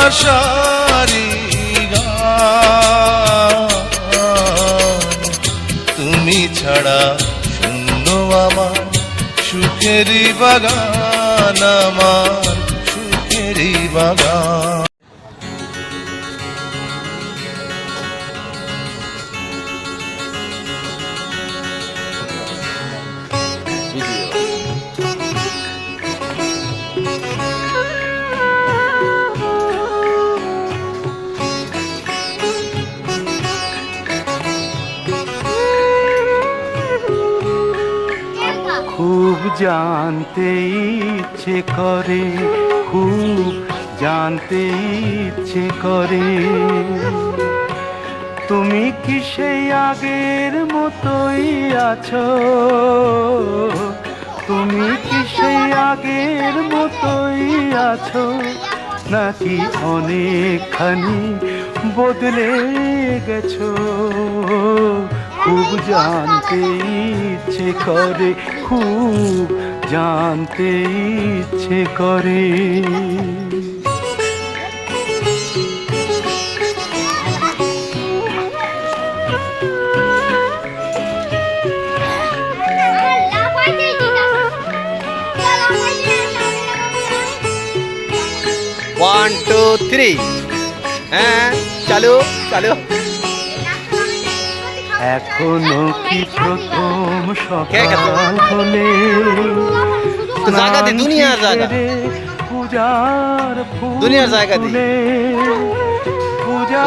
ভালোবাসারি গান। তুমি ছাড়া শূন্য আমার সুখেরই বাগান, আমার সুখেরই বাগান। খুব জানতে ইচ্ছে করে, খুব জানতে ইচ্ছে করে, তুমি কি সেই আগের মতোই আছো? তুমি কি সেই আগের মতোই আছো, নাকি অনেকখানি বদলে গেছো? খুব জানতে ইচ্ছে করে, খুব জানতে ইচ্ছে করে। ওয়ান টু থ্রি, হ্যাঁ চালু চালু। এখনো কি প্রথম সকাল হলে জায়গা দি, দুনিয়ার জায়গা, পূজার দুনিয়ার জায়গা দি।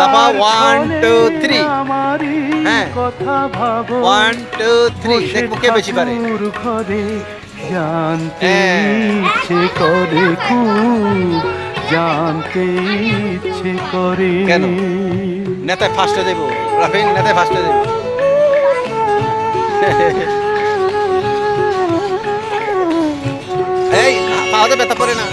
লাফা, 1 2 3, হ্যাঁ 1 2 3, দেখবো কে বেশি পারে। ঘরে জানতে ইচ্ছে করে, খুব জানতে ইচ্ছে করে। কেন নেতায় ফার্স্টে দেবো, রাফিন নেতায় ফার্স্টে দেবো। এই পাওয়াতে ব্যথা পড়ে না।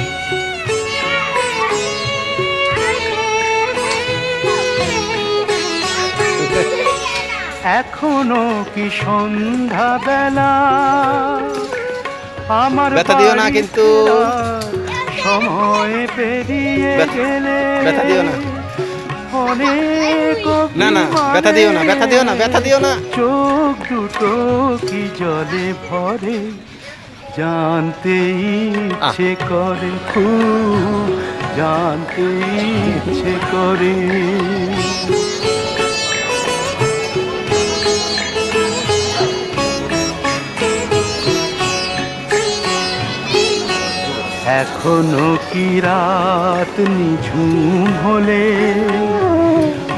এখনো কি সন্ধ্যা বেলা, আমার ব্যথা দিও না কিন্তু, সময় পেরিয়ে গেলে ব্যথা দিও না, অনেক না না ব্যথা দিও না, ব্যথা দিও না, ব্যথা দিও না। চোখ দুটো কি জলে ভরে, জানতে ইচ্ছে করে, খুব জানতে ইচ্ছে করে। এখনো কি রাত নিঝুম হলে,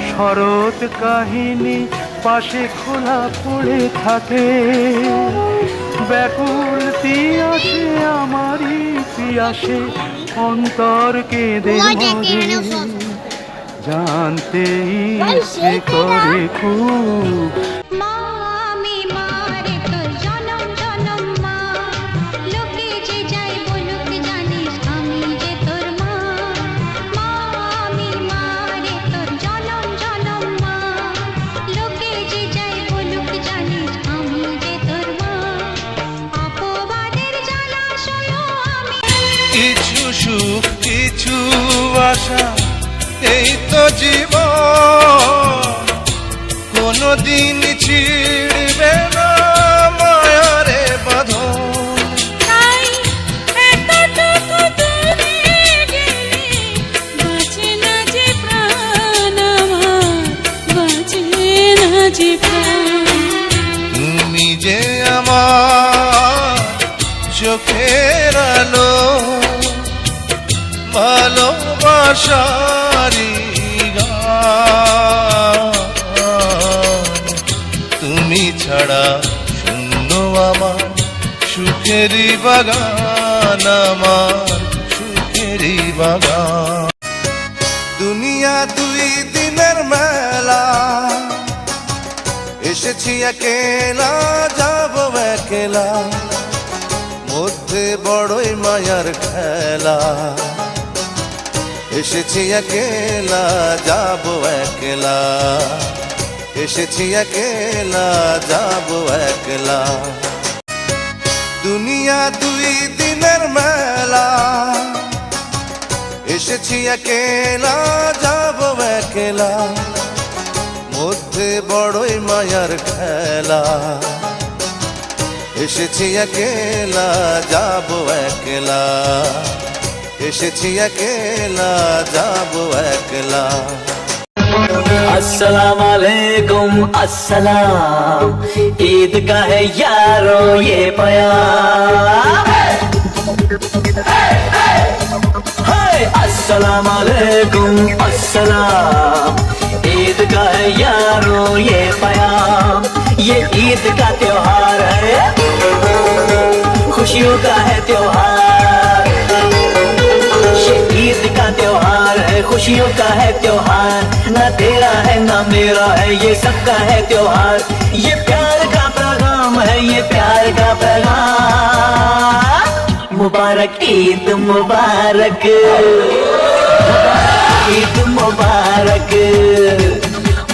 শরৎ কাহিনী পাশে খোলা পড়ে থাকে, ব্যাকুল পিয়াসে আমারই পিয়াসে অন্তর কেঁদে মরে, জানতে ইচ্ছে করে খুব। কিছু সুখ কিছু আশা, এই তো জীবন, কোনদিন ছিড়বে না মায়ারে বাঁধন। তুমি যে আমার চোখের আলো, ভালোবাসারি গান। তুমি ছাড়া শূন্য আমার সুখেরই বাগান, আমার সুখেরই বাগান। দুনিয়া দুই দিনের মেলা, এসেছি একেলা যাবো একেলা, মধ্যে বড়ই মায়ার খেলা। এসেছি একেলা যাবো একলা, এসেছি একেলা যাবো একলা। দুনিয়া দুই দিনের মেলা, এসেছি একেলা যাব একলা, মধ্যে বড়ই মায়ার খেলা। এসেছি একেলা যাব একলা, এসেছি একেলা যাব একলা। अस्सलाम वालेकुम अस्सलाम, ईद का है यारो ये प्यार। अस्सलाम वालेकुम अस्सलाम, ईद का है यारो ये प्यार। ये ईद का त्योहार है, खुशियों का है त्योहार। ये ईद का त्योहार है, खुशियों का है त्योहार। ना तेरा है ना मेरा है, ये सबका है त्योहार। ये प्यार का पैगाम है, ये प्यार का पैगाम। मुबारक ईद मुबारक, ईद मुबारक,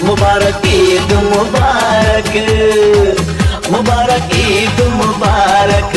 मुबारक ईद मुबारक, मुबारक ईद मुबारक।